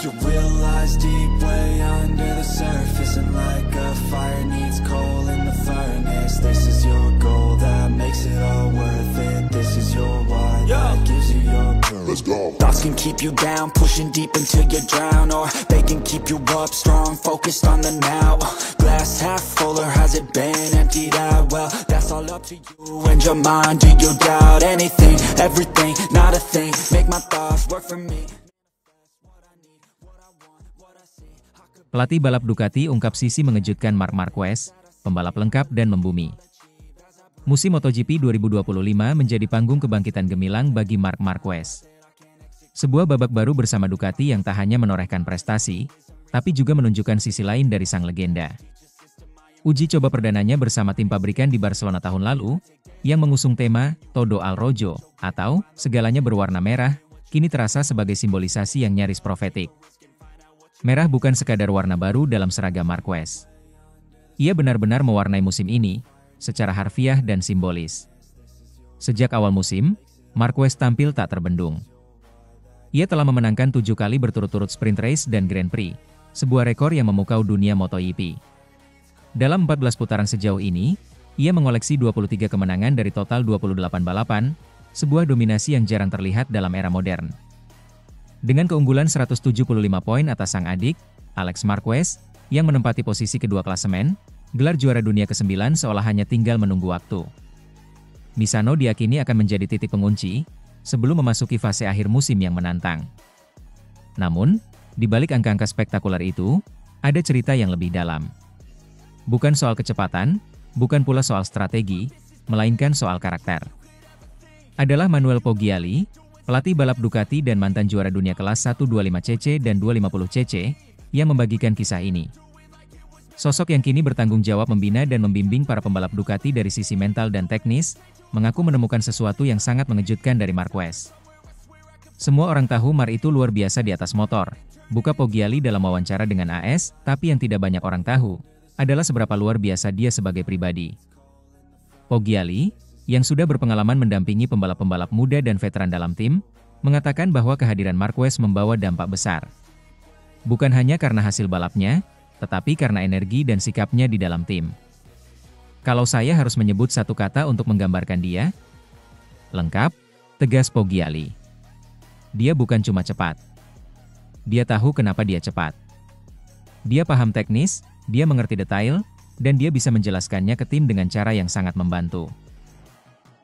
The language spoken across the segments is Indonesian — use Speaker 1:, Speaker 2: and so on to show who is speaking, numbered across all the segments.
Speaker 1: You realize deep way under the surface, and like a fire needs coal in the furnace. This is your goal that makes it all worth it. This is your why that gives you your purpose. Let's go. Thoughts can keep you down, pushing deep until you drown, or they can keep you up strong, focused on the now. Glass half full, or has it been emptied out? Well, that's all up to you and your mind. Do you doubt anything, everything, not a thing? Make my thoughts work for me.
Speaker 2: Pelatih balap Ducati ungkap sisi mengejutkan Marc Marquez, pembalap lengkap dan membumi. Musim MotoGP 2025 menjadi panggung kebangkitan gemilang bagi Marc Marquez. Sebuah babak baru bersama Ducati yang tak hanya menorehkan prestasi, tapi juga menunjukkan sisi lain dari sang legenda. Uji coba perdananya bersama tim pabrikan di Barcelona tahun lalu, yang mengusung tema Todo al Rojo, atau segalanya berwarna merah, kini terasa sebagai simbolisasi yang nyaris profetik. Merah bukan sekadar warna baru dalam seragam Marquez. Ia benar-benar mewarnai musim ini, secara harfiah dan simbolis. Sejak awal musim, Marquez tampil tak terbendung. Ia telah memenangkan 7 kali berturut-turut sprint race dan Grand Prix, sebuah rekor yang memukau dunia MotoGP. Dalam 14 putaran sejauh ini, ia mengoleksi 23 kemenangan dari total 28 balapan, sebuah dominasi yang jarang terlihat dalam era modern. Dengan keunggulan 175 poin atas sang adik, Alex Marquez, yang menempati posisi kedua klasemen, gelar juara dunia ke-9 seolah hanya tinggal menunggu waktu. Misano diyakini akan menjadi titik pengunci, sebelum memasuki fase akhir musim yang menantang. Namun, di balik angka-angka spektakuler itu, ada cerita yang lebih dalam. Bukan soal kecepatan, bukan pula soal strategi, melainkan soal karakter. Adalah Manuel Poggiali, pelatih balap Ducati dan mantan juara dunia kelas 125cc dan 250cc, yang membagikan kisah ini. Sosok yang kini bertanggung jawab membina dan membimbing para pembalap Ducati dari sisi mental dan teknis, mengaku menemukan sesuatu yang sangat mengejutkan dari Marquez. Semua orang tahu Mar itu luar biasa di atas motor, buka Poggiali dalam wawancara dengan AS, tapi yang tidak banyak orang tahu, adalah seberapa luar biasa dia sebagai pribadi. Poggiali, yang sudah berpengalaman mendampingi pembalap-pembalap muda dan veteran dalam tim, mengatakan bahwa kehadiran Marquez membawa dampak besar. Bukan hanya karena hasil balapnya, tetapi karena energi dan sikapnya di dalam tim. Kalau saya harus menyebut satu kata untuk menggambarkan dia, lengkap, tegas Poggiali. Dia bukan cuma cepat. Dia tahu kenapa dia cepat. Dia paham teknis, dia mengerti detail, dan dia bisa menjelaskannya ke tim dengan cara yang sangat membantu.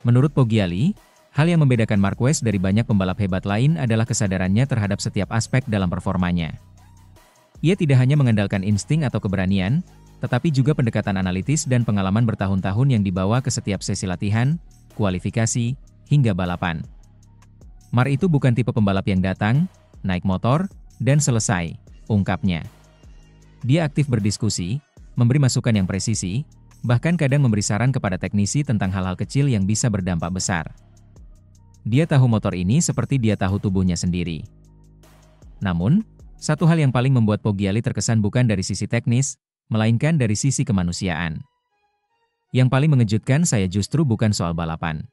Speaker 2: Menurut Poggiali, hal yang membedakan Marquez dari banyak pembalap hebat lain adalah kesadarannya terhadap setiap aspek dalam performanya. Ia tidak hanya mengandalkan insting atau keberanian, tetapi juga pendekatan analitis dan pengalaman bertahun-tahun yang dibawa ke setiap sesi latihan, kualifikasi, hingga balapan. Mar itu bukan tipe pembalap yang datang, naik motor, dan selesai, ungkapnya. Dia aktif berdiskusi, memberi masukan yang presisi, bahkan kadang memberi saran kepada teknisi tentang hal-hal kecil yang bisa berdampak besar. Dia tahu motor ini seperti dia tahu tubuhnya sendiri. Namun, satu hal yang paling membuat Poggiali terkesan bukan dari sisi teknis, melainkan dari sisi kemanusiaan. Yang paling mengejutkan saya justru bukan soal balapan,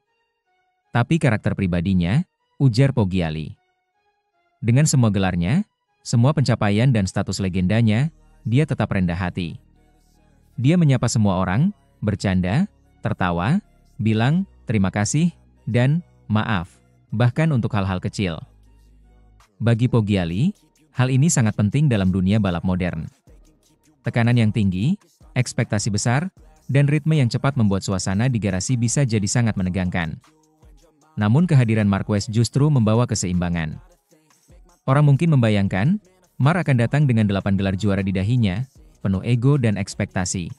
Speaker 2: tapi karakter pribadinya, ujar Poggiali. Dengan semua gelarnya, semua pencapaian dan status legendanya, dia tetap rendah hati. Dia menyapa semua orang, bercanda, tertawa, bilang, terima kasih, dan maaf, bahkan untuk hal-hal kecil. Bagi Poggiali, hal ini sangat penting dalam dunia balap modern. Tekanan yang tinggi, ekspektasi besar, dan ritme yang cepat membuat suasana di garasi bisa jadi sangat menegangkan. Namun kehadiran Marquez justru membawa keseimbangan. Orang mungkin membayangkan, Mar akan datang dengan 8 gelar juara di dahinya, penuh ego dan ekspektasi.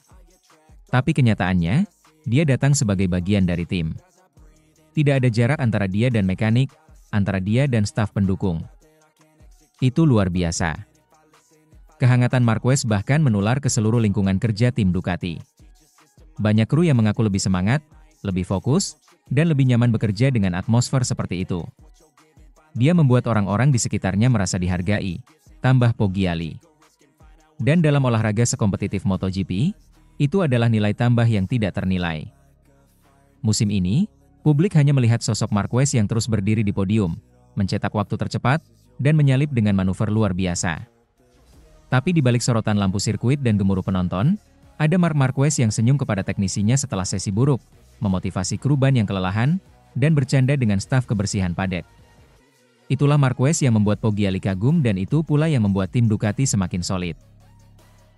Speaker 2: Tapi kenyataannya, dia datang sebagai bagian dari tim. Tidak ada jarak antara dia dan mekanik, antara dia dan staf pendukung. Itu luar biasa. Kehangatan Marquez bahkan menular ke seluruh lingkungan kerja tim Ducati. Banyak kru yang mengaku lebih semangat, lebih fokus, dan lebih nyaman bekerja dengan atmosfer seperti itu. Dia membuat orang-orang di sekitarnya merasa dihargai, tambah Poggiali. Dan dalam olahraga sekompetitif MotoGP, itu adalah nilai tambah yang tidak ternilai. Musim ini, publik hanya melihat sosok Marquez yang terus berdiri di podium, mencetak waktu tercepat, dan menyalip dengan manuver luar biasa. Tapi di balik sorotan lampu sirkuit dan gemuruh penonton, ada Marc Marquez yang senyum kepada teknisinya setelah sesi buruk, memotivasi kru ban yang kelelahan, dan bercanda dengan staf kebersihan padek. Itulah Marquez yang membuat Poggiali kagum dan itu pula yang membuat tim Ducati semakin solid.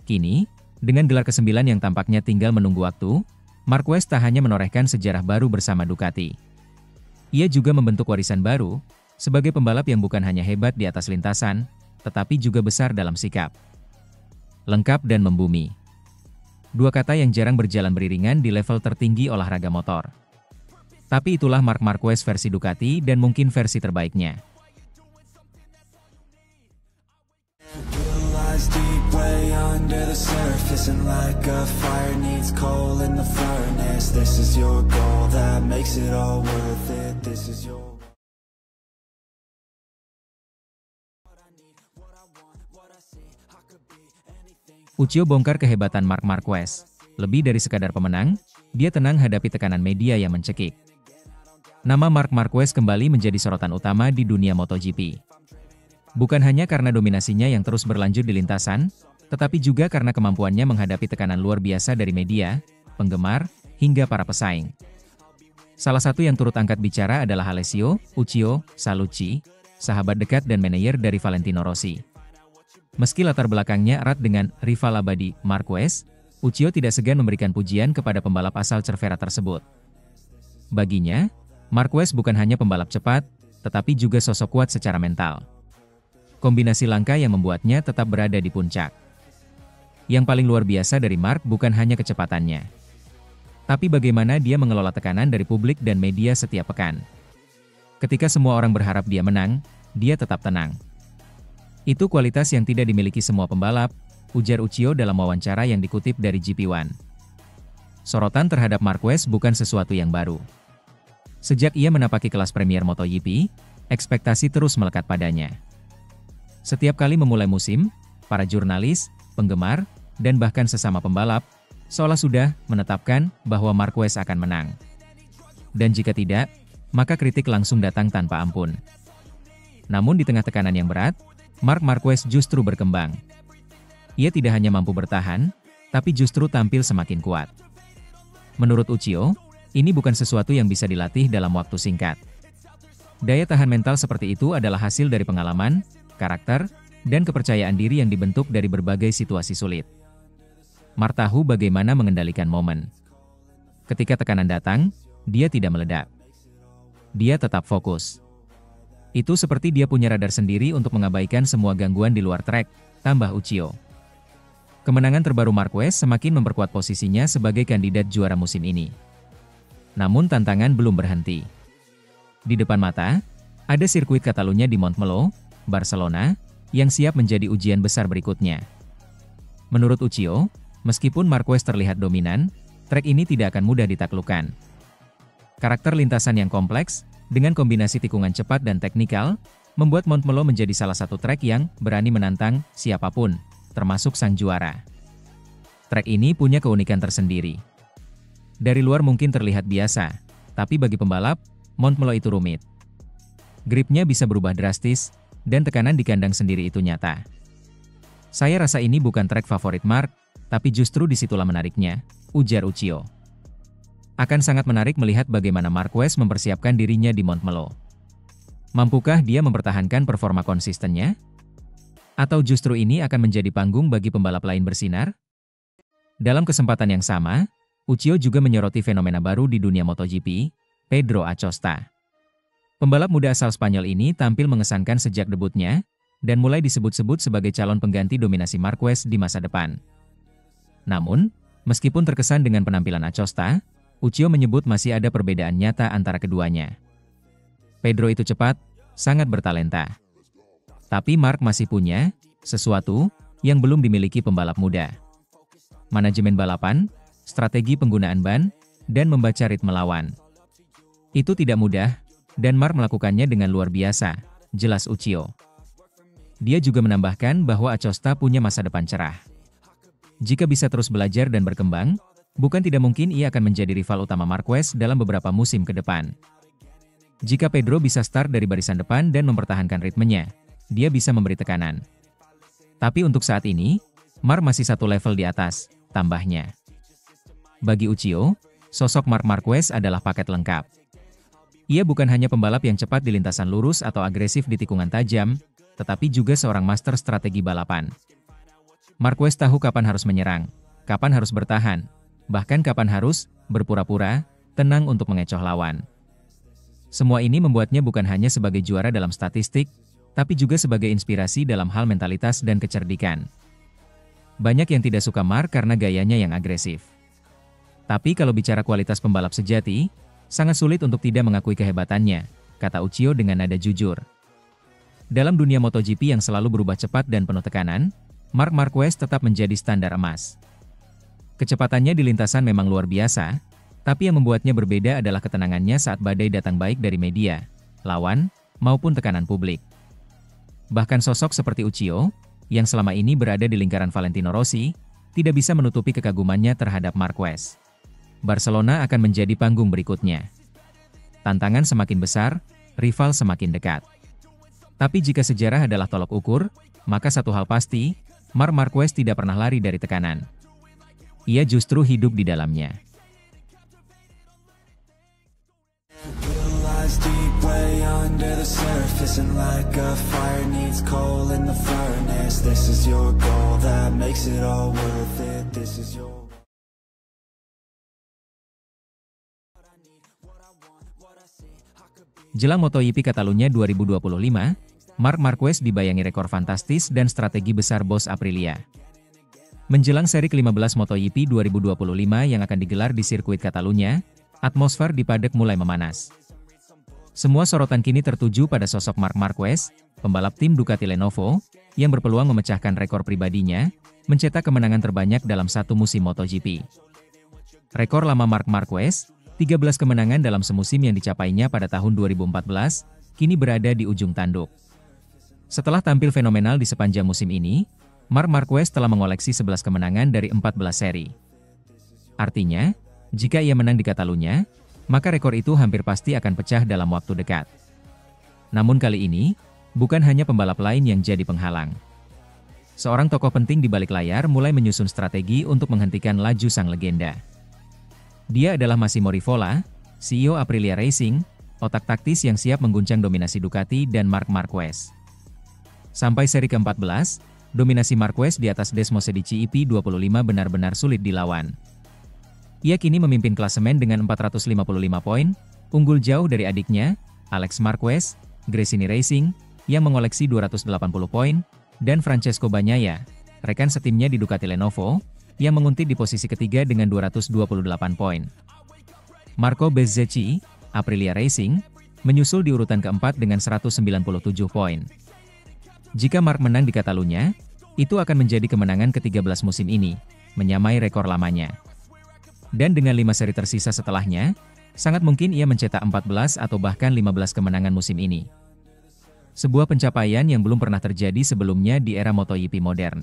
Speaker 2: Kini, dengan gelar ke-9 yang tampaknya tinggal menunggu waktu, Marquez tak hanya menorehkan sejarah baru bersama Ducati. Ia juga membentuk warisan baru, sebagai pembalap yang bukan hanya hebat di atas lintasan, tetapi juga besar dalam sikap. Lengkap dan membumi. Dua kata yang jarang berjalan beriringan di level tertinggi olahraga motor. Tapi itulah Marc Marquez versi Ducati dan mungkin versi terbaiknya.
Speaker 1: Deep way under the surface, and like a fire needs coal in the furnace. This is your goal that makes it all worth it. This is your
Speaker 2: Uchiho bongkar kehebatan Marc Marquez. Lebih dari sekadar pemenang, dia tenang hadapi tekanan media yang mencekik. Nama Marc Marquez kembali menjadi sorotan utama di dunia MotoGP. Bukan hanya karena dominasinya yang terus berlanjut di lintasan, tetapi juga karena kemampuannya menghadapi tekanan luar biasa dari media, penggemar, hingga para pesaing. Salah satu yang turut angkat bicara adalah Alessio Uchiho Salucci, sahabat dekat dan manajer dari Valentino Rossi. Meski latar belakangnya erat dengan rival abadi Marquez, Uchiho tidak segan memberikan pujian kepada pembalap asal Cervera tersebut. Baginya, Marquez bukan hanya pembalap cepat, tetapi juga sosok kuat secara mental. Kombinasi langka yang membuatnya tetap berada di puncak. Yang paling luar biasa dari Marc bukan hanya kecepatannya, tapi bagaimana dia mengelola tekanan dari publik dan media setiap pekan. Ketika semua orang berharap dia menang, dia tetap tenang. Itu kualitas yang tidak dimiliki semua pembalap, ujar Uchiho dalam wawancara yang dikutip dari GP1. Sorotan terhadap Marquez bukan sesuatu yang baru. Sejak ia menapaki kelas Premier MotoGP, ekspektasi terus melekat padanya. Setiap kali memulai musim, para jurnalis, penggemar, dan bahkan sesama pembalap, seolah sudah menetapkan bahwa Marquez akan menang. Dan jika tidak, maka kritik langsung datang tanpa ampun. Namun di tengah tekanan yang berat, Marc Marquez justru berkembang. Ia tidak hanya mampu bertahan, tapi justru tampil semakin kuat. Menurut Uchiho, ini bukan sesuatu yang bisa dilatih dalam waktu singkat. Daya tahan mental seperti itu adalah hasil dari pengalaman, karakter, dan kepercayaan diri yang dibentuk dari berbagai situasi sulit. Marc tahu bagaimana mengendalikan momen. Ketika tekanan datang, dia tidak meledak. Dia tetap fokus. Itu seperti dia punya radar sendiri untuk mengabaikan semua gangguan di luar trek, tambah Uchiho. Kemenangan terbaru Marquez semakin memperkuat posisinya sebagai kandidat juara musim ini. Namun tantangan belum berhenti. Di depan mata, ada sirkuit Catalunya di Montmeló, Barcelona, yang siap menjadi ujian besar berikutnya. Menurut Uchiho, meskipun Marquez terlihat dominan, trek ini tidak akan mudah ditaklukkan. Karakter lintasan yang kompleks, dengan kombinasi tikungan cepat dan teknikal, membuat Montmeló menjadi salah satu trek yang berani menantang siapapun, termasuk sang juara. Trek ini punya keunikan tersendiri. Dari luar mungkin terlihat biasa, tapi bagi pembalap, Montmeló itu rumit. Gripnya bisa berubah drastis, dan tekanan di kandang sendiri itu nyata. Saya rasa ini bukan trek favorit Marc, tapi justru disitulah menariknya, ujar Uchiho. Akan sangat menarik melihat bagaimana Marquez mempersiapkan dirinya di Montmeló. Mampukah dia mempertahankan performa konsistennya? Atau justru ini akan menjadi panggung bagi pembalap lain bersinar? Dalam kesempatan yang sama, Uchiho juga menyoroti fenomena baru di dunia MotoGP, Pedro Acosta. Pembalap muda asal Spanyol ini tampil mengesankan sejak debutnya, dan mulai disebut-sebut sebagai calon pengganti dominasi Marquez di masa depan. Namun, meskipun terkesan dengan penampilan Acosta, Uchiho menyebut masih ada perbedaan nyata antara keduanya. Pedro itu cepat, sangat bertalenta. Tapi Marc masih punya sesuatu yang belum dimiliki pembalap muda. Manajemen balapan, strategi penggunaan ban, dan membaca ritme lawan. Itu tidak mudah, dan Marc melakukannya dengan luar biasa, jelas Uchiho. Dia juga menambahkan bahwa Acosta punya masa depan cerah. Jika bisa terus belajar dan berkembang, bukan tidak mungkin ia akan menjadi rival utama Marquez dalam beberapa musim ke depan. Jika Pedro bisa start dari barisan depan dan mempertahankan ritmenya, dia bisa memberi tekanan. Tapi untuk saat ini, Mark masih satu level di atas, tambahnya. Bagi Uchiho, sosok Marc Marquez adalah paket lengkap. Ia bukan hanya pembalap yang cepat di lintasan lurus atau agresif di tikungan tajam, tetapi juga seorang master strategi balapan. Marquez tahu kapan harus menyerang, kapan harus bertahan, bahkan kapan harus berpura-pura tenang untuk mengecoh lawan. Semua ini membuatnya bukan hanya sebagai juara dalam statistik, tapi juga sebagai inspirasi dalam hal mentalitas dan kecerdikan. Banyak yang tidak suka Mark karena gayanya yang agresif. Tapi kalau bicara kualitas pembalap sejati, sangat sulit untuk tidak mengakui kehebatannya, kata Uchiho dengan nada jujur. Dalam dunia MotoGP yang selalu berubah cepat dan penuh tekanan, Marc Marquez tetap menjadi standar emas. Kecepatannya di lintasan memang luar biasa, tapi yang membuatnya berbeda adalah ketenangannya saat badai datang baik dari media, lawan, maupun tekanan publik. Bahkan sosok seperti Uchiho, yang selama ini berada di lingkaran Valentino Rossi, tidak bisa menutupi kekagumannya terhadap Marquez. Barcelona akan menjadi panggung berikutnya. Tantangan semakin besar, rival semakin dekat. Tapi jika sejarah adalah tolok ukur, maka satu hal pasti, Marc Marquez tidak pernah lari dari tekanan. Ia justru hidup di dalamnya. Jelang MotoGP Catalunya 2025, Marc Marquez dibayangi rekor fantastis dan strategi besar bos Aprilia. Menjelang seri ke-15 MotoGP 2025 yang akan digelar di sirkuit Catalunya, atmosfer di paddock mulai memanas. Semua sorotan kini tertuju pada sosok Marc Marquez, pembalap tim Ducati Lenovo, yang berpeluang memecahkan rekor pribadinya, mencetak kemenangan terbanyak dalam satu musim MotoGP. Rekor lama Marc Marquez, 13 kemenangan dalam semusim yang dicapainya pada tahun 2014, kini berada di ujung tanduk. Setelah tampil fenomenal di sepanjang musim ini, Marc Marquez telah mengoleksi 11 kemenangan dari 14 seri. Artinya, jika ia menang di Catalunya, maka rekor itu hampir pasti akan pecah dalam waktu dekat. Namun kali ini, bukan hanya pembalap lain yang jadi penghalang. Seorang tokoh penting di balik layar mulai menyusun strategi untuk menghentikan laju sang legenda. Dia adalah Massimo Rivola, CEO Aprilia Racing, otak taktis yang siap mengguncang dominasi Ducati dan Marc Marquez. Sampai seri ke-14, dominasi Marquez di atas Desmosedici EP25 benar-benar sulit dilawan. Ia kini memimpin klasemen dengan 455 poin, unggul jauh dari adiknya, Alex Marquez, Gresini Racing, yang mengoleksi 280 poin, dan Francesco Bagnaia, rekan setimnya di Ducati Lenovo, yang menguntit di posisi ketiga dengan 228 poin. Marco Bezzecchi, Aprilia Racing, menyusul di urutan keempat dengan 197 poin. Jika Marc menang di Catalunya, itu akan menjadi kemenangan ke-13 musim ini, menyamai rekor lamanya. Dan dengan 5 seri tersisa setelahnya, sangat mungkin ia mencetak 14 atau bahkan 15 kemenangan musim ini. Sebuah pencapaian yang belum pernah terjadi sebelumnya di era MotoGP modern.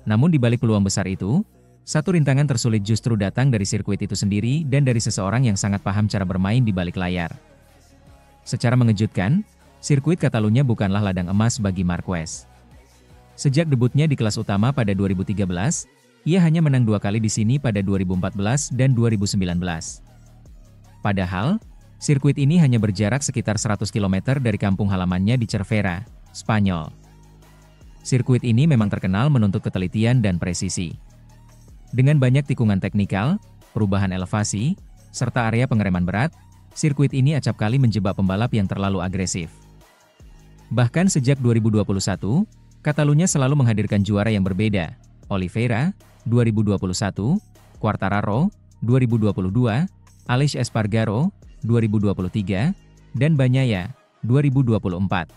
Speaker 2: Namun di balik peluang besar itu, satu rintangan tersulit justru datang dari sirkuit itu sendiri dan dari seseorang yang sangat paham cara bermain di balik layar. Secara mengejutkan, sirkuit Catalunya bukanlah ladang emas bagi Marquez. Sejak debutnya di kelas utama pada 2013, ia hanya menang 2 kali di sini pada 2014 dan 2019. Padahal, sirkuit ini hanya berjarak sekitar 100 km dari kampung halamannya di Cervera, Spanyol. Sirkuit ini memang terkenal menuntut ketelitian dan presisi. Dengan banyak tikungan teknikal, perubahan elevasi, serta area pengereman berat, sirkuit ini acap kali menjebak pembalap yang terlalu agresif. Bahkan sejak 2021, Catalunya selalu menghadirkan juara yang berbeda, Oliveira, 2021, Quartararo, 2022, Aleix Espargaro, 2023, dan Bagnaia, 2024.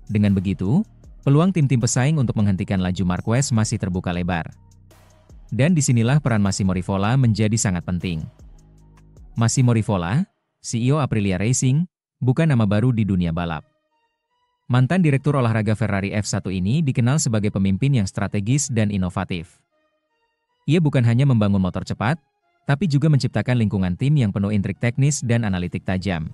Speaker 2: Dengan begitu, peluang tim-tim pesaing untuk menghentikan laju Marquez masih terbuka lebar. Dan disinilah peran Massimo Rivola menjadi sangat penting. Massimo Rivola, CEO Aprilia Racing, bukan nama baru di dunia balap. Mantan direktur olahraga Ferrari F1 ini dikenal sebagai pemimpin yang strategis dan inovatif. Ia bukan hanya membangun motor cepat, tapi juga menciptakan lingkungan tim yang penuh intrik teknis dan analitik tajam.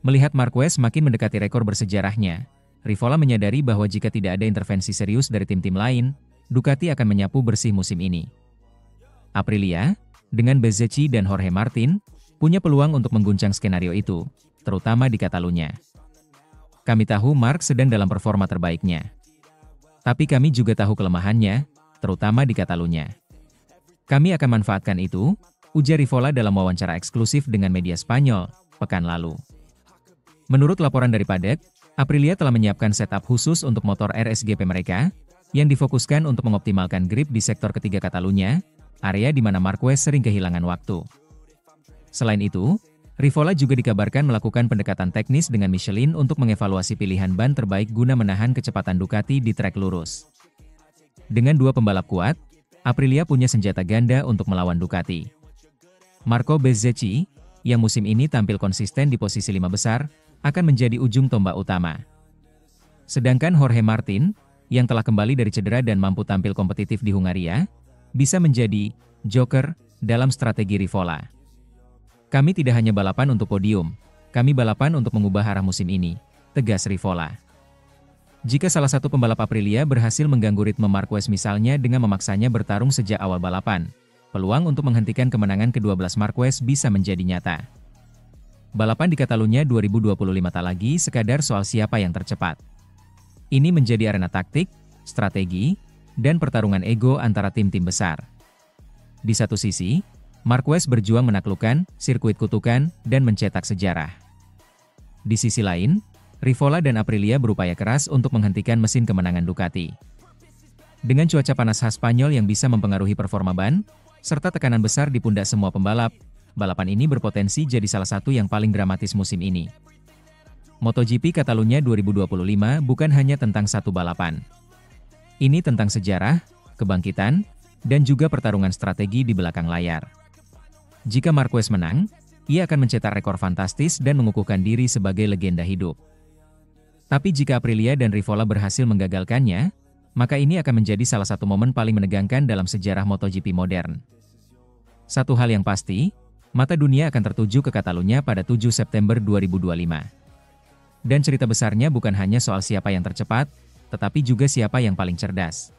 Speaker 2: Melihat Marquez makin mendekati rekor bersejarahnya, Rivola menyadari bahwa jika tidak ada intervensi serius dari tim-tim lain, Ducati akan menyapu bersih musim ini. Aprilia, dengan Bezzecchi dan Jorge Martin, punya peluang untuk mengguncang skenario itu, terutama di Catalunya. Kami tahu Marc sedang dalam performa terbaiknya. Tapi kami juga tahu kelemahannya, terutama di Catalunya. Kami akan manfaatkan itu, ujar Rivola dalam wawancara eksklusif dengan media Spanyol, pekan lalu. Menurut laporan dari Paddock, Aprilia telah menyiapkan setup khusus untuk motor RSGP mereka, yang difokuskan untuk mengoptimalkan grip di sektor ketiga Catalunya, area di mana Marquez sering kehilangan waktu. Selain itu, Rivola juga dikabarkan melakukan pendekatan teknis dengan Michelin untuk mengevaluasi pilihan ban terbaik guna menahan kecepatan Ducati di trek lurus. Dengan dua pembalap kuat, Aprilia punya senjata ganda untuk melawan Ducati. Marco Bezzecchi, yang musim ini tampil konsisten di posisi 5 besar, akan menjadi ujung tombak utama. Sedangkan Jorge Martin, yang telah kembali dari cedera dan mampu tampil kompetitif di Hungaria, bisa menjadi joker dalam strategi Rivola. Kami tidak hanya balapan untuk podium, kami balapan untuk mengubah arah musim ini, tegas Rivola. Jika salah satu pembalap Aprilia berhasil mengganggu ritme Marquez misalnya dengan memaksanya bertarung sejak awal balapan, peluang untuk menghentikan kemenangan ke-12 Marquez bisa menjadi nyata. Balapan di Catalunya 2025 tak lagi sekadar soal siapa yang tercepat. Ini menjadi arena taktik, strategi, dan pertarungan ego antara tim-tim besar. Di satu sisi, Marquez berjuang menaklukkan sirkuit kutukan dan mencetak sejarah. Di sisi lain, Rivola dan Aprilia berupaya keras untuk menghentikan mesin kemenangan Ducati. Dengan cuaca panas khas Spanyol yang bisa mempengaruhi performa ban, serta tekanan besar di pundak semua pembalap, balapan ini berpotensi jadi salah satu yang paling dramatis musim ini. MotoGP Catalunya 2025 bukan hanya tentang satu balapan. Ini tentang sejarah, kebangkitan, dan juga pertarungan strategi di belakang layar. Jika Marquez menang, ia akan mencetak rekor fantastis dan mengukuhkan diri sebagai legenda hidup. Tapi jika Aprilia dan Rivola berhasil menggagalkannya, maka ini akan menjadi salah satu momen paling menegangkan dalam sejarah MotoGP modern. Satu hal yang pasti, mata dunia akan tertuju ke Catalunya pada 7 September 2025. Dan cerita besarnya bukan hanya soal siapa yang tercepat, tetapi juga siapa yang paling cerdas.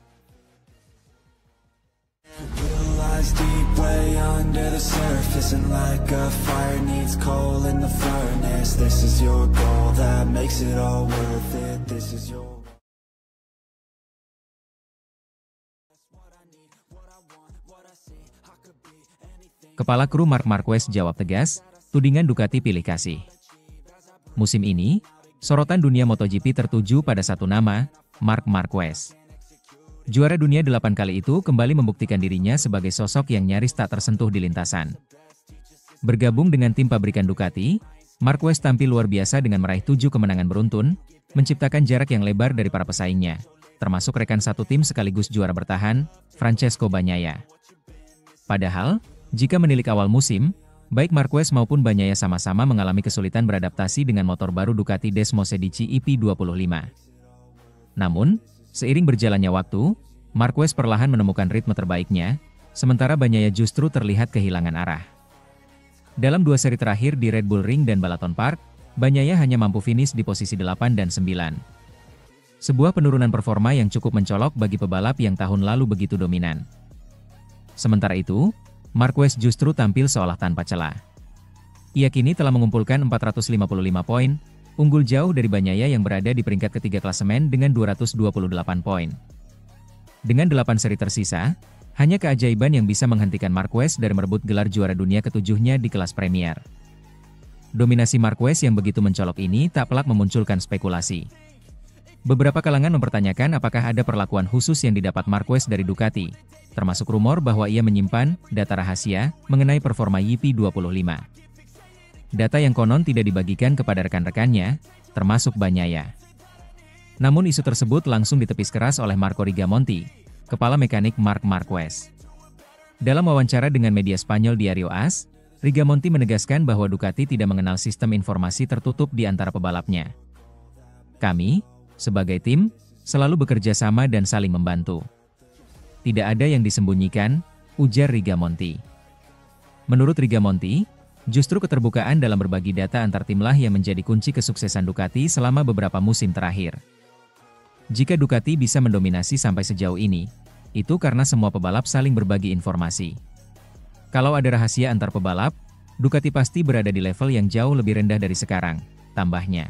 Speaker 2: Kepala kru Marc Marquez jawab tegas, tudingan Ducati pilih kasih. Musim ini, sorotan dunia MotoGP tertuju pada satu nama, Marc Marquez. Juara dunia 8 kali itu kembali membuktikan dirinya sebagai sosok yang nyaris tak tersentuh di lintasan. Bergabung dengan tim pabrikan Ducati, Marquez tampil luar biasa dengan meraih 7 kemenangan beruntun, menciptakan jarak yang lebar dari para pesaingnya, termasuk rekan satu tim sekaligus juara bertahan, Francesco Bagnaia. Padahal, jika menilik awal musim, baik Marquez maupun Bagnaia sama-sama mengalami kesulitan beradaptasi dengan motor baru Ducati Desmosedici EP25. Namun, seiring berjalannya waktu, Marquez perlahan menemukan ritme terbaiknya, sementara Bagnaia justru terlihat kehilangan arah. Dalam 2 seri terakhir di Red Bull Ring dan Balaton Park, Bagnaia hanya mampu finish di posisi 8 dan 9. Sebuah penurunan performa yang cukup mencolok bagi pebalap yang tahun lalu begitu dominan. Sementara itu, Marquez justru tampil seolah tanpa celah. Ia kini telah mengumpulkan 455 poin, unggul jauh dari Bagnaia yang berada di peringkat ketiga klasemen dengan 228 poin. Dengan 8 seri tersisa, hanya keajaiban yang bisa menghentikan Marquez dari merebut gelar juara dunia ketujuhnya di kelas Premier. Dominasi Marquez yang begitu mencolok ini tak pelak memunculkan spekulasi. Beberapa kalangan mempertanyakan apakah ada perlakuan khusus yang didapat Marquez dari Ducati, termasuk rumor bahwa ia menyimpan data rahasia mengenai performa YP25. Data yang konon tidak dibagikan kepada rekan-rekannya, termasuk Bagnaia. Namun isu tersebut langsung ditepis keras oleh Marco Rigamonti, kepala mekanik Marc Marquez. Dalam wawancara dengan media Spanyol Diario AS, Rigamonti menegaskan bahwa Ducati tidak mengenal sistem informasi tertutup di antara pebalapnya. Kami, sebagai tim, selalu bekerja sama dan saling membantu. Tidak ada yang disembunyikan, ujar Rigamonti. Menurut Rigamonti, justru keterbukaan dalam berbagi data antar timlah yang menjadi kunci kesuksesan Ducati selama beberapa musim terakhir. Jika Ducati bisa mendominasi sampai sejauh ini, itu karena semua pebalap saling berbagi informasi. Kalau ada rahasia antar pebalap, Ducati pasti berada di level yang jauh lebih rendah dari sekarang, tambahnya.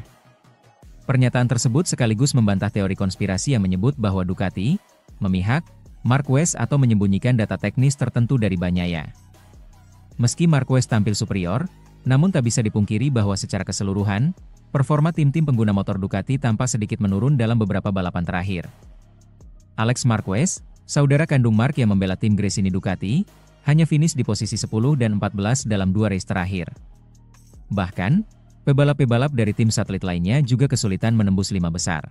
Speaker 2: Pernyataan tersebut sekaligus membantah teori konspirasi yang menyebut bahwa Ducati memihak Marquez atau menyembunyikan data teknis tertentu dari Bagnaia. Meski Marquez tampil superior, namun tak bisa dipungkiri bahwa secara keseluruhan, performa tim-tim pengguna motor Ducati tampak sedikit menurun dalam beberapa balapan terakhir. Alex Marquez, saudara kandung Mark yang membela tim Gresini Ducati, hanya finish di posisi 10 dan 14 dalam 2 race terakhir. Bahkan, pebalap-pebalap dari tim satelit lainnya juga kesulitan menembus 5 besar.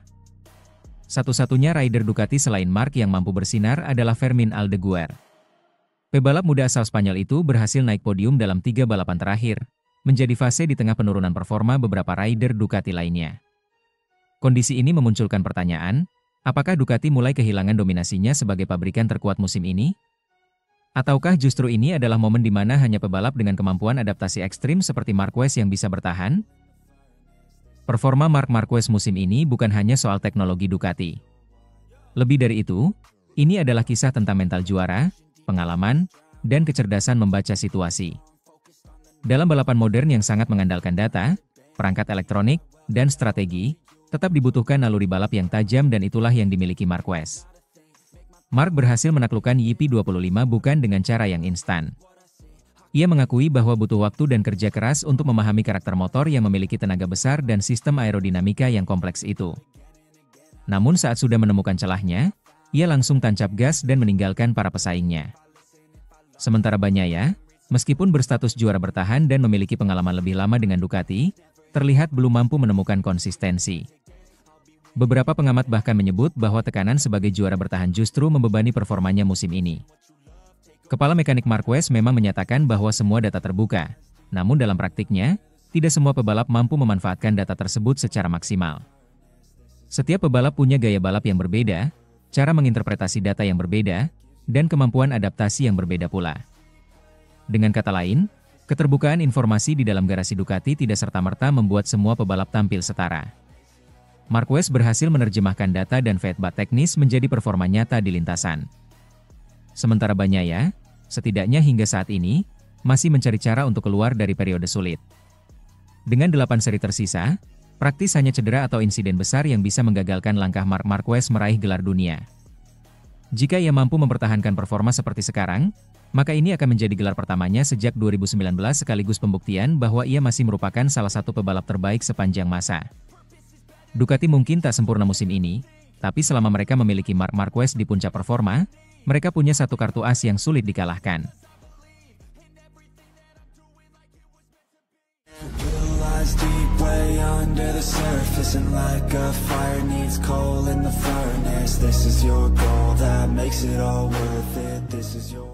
Speaker 2: Satu-satunya rider Ducati selain Mark yang mampu bersinar adalah Fermín Aldeguer. Pebalap muda asal Spanyol itu berhasil naik podium dalam 3 balapan terakhir, menjadi fase di tengah penurunan performa beberapa rider Ducati lainnya. Kondisi ini memunculkan pertanyaan, apakah Ducati mulai kehilangan dominasinya sebagai pabrikan terkuat musim ini? Ataukah justru ini adalah momen di mana hanya pebalap dengan kemampuan adaptasi ekstrim seperti Marquez yang bisa bertahan? Performa Marc Marquez musim ini bukan hanya soal teknologi Ducati. Lebih dari itu, ini adalah kisah tentang mental juara, pengalaman, dan kecerdasan membaca situasi. Dalam balapan modern yang sangat mengandalkan data, perangkat elektronik, dan strategi, tetap dibutuhkan naluri balap yang tajam dan itulah yang dimiliki Marquez. Mark berhasil menaklukkan YP25 bukan dengan cara yang instan. Ia mengakui bahwa butuh waktu dan kerja keras untuk memahami karakter motor yang memiliki tenaga besar dan sistem aerodinamika yang kompleks itu. Namun saat sudah menemukan celahnya, ia langsung tancap gas dan meninggalkan para pesaingnya. Sementara Bagnaia, meskipun berstatus juara bertahan dan memiliki pengalaman lebih lama dengan Ducati, terlihat belum mampu menemukan konsistensi. Beberapa pengamat bahkan menyebut bahwa tekanan sebagai juara bertahan justru membebani performanya musim ini. Kepala mekanik Marquez memang menyatakan bahwa semua data terbuka, namun dalam praktiknya, tidak semua pebalap mampu memanfaatkan data tersebut secara maksimal. Setiap pebalap punya gaya balap yang berbeda, cara menginterpretasi data yang berbeda, dan kemampuan adaptasi yang berbeda pula. Dengan kata lain, keterbukaan informasi di dalam garasi Ducati tidak serta-merta membuat semua pebalap tampil setara. Marquez berhasil menerjemahkan data dan feedback teknis menjadi performa nyata di lintasan. Sementara Bagnaia, setidaknya hingga saat ini, masih mencari cara untuk keluar dari periode sulit. Dengan 8 seri tersisa, praktis hanya cedera atau insiden besar yang bisa menggagalkan langkah Marc Marquez meraih gelar dunia. Jika ia mampu mempertahankan performa seperti sekarang, maka ini akan menjadi gelar pertamanya sejak 2019 sekaligus pembuktian bahwa ia masih merupakan salah satu pebalap terbaik sepanjang masa. Ducati mungkin tak sempurna musim ini, tapi selama mereka memiliki Marc Marquez di puncak performa, mereka punya satu kartu as yang sulit dikalahkan.
Speaker 1: Deep way under the surface, and like a fire needs coal in the furnace. This is your goal that makes it all worth it. This is your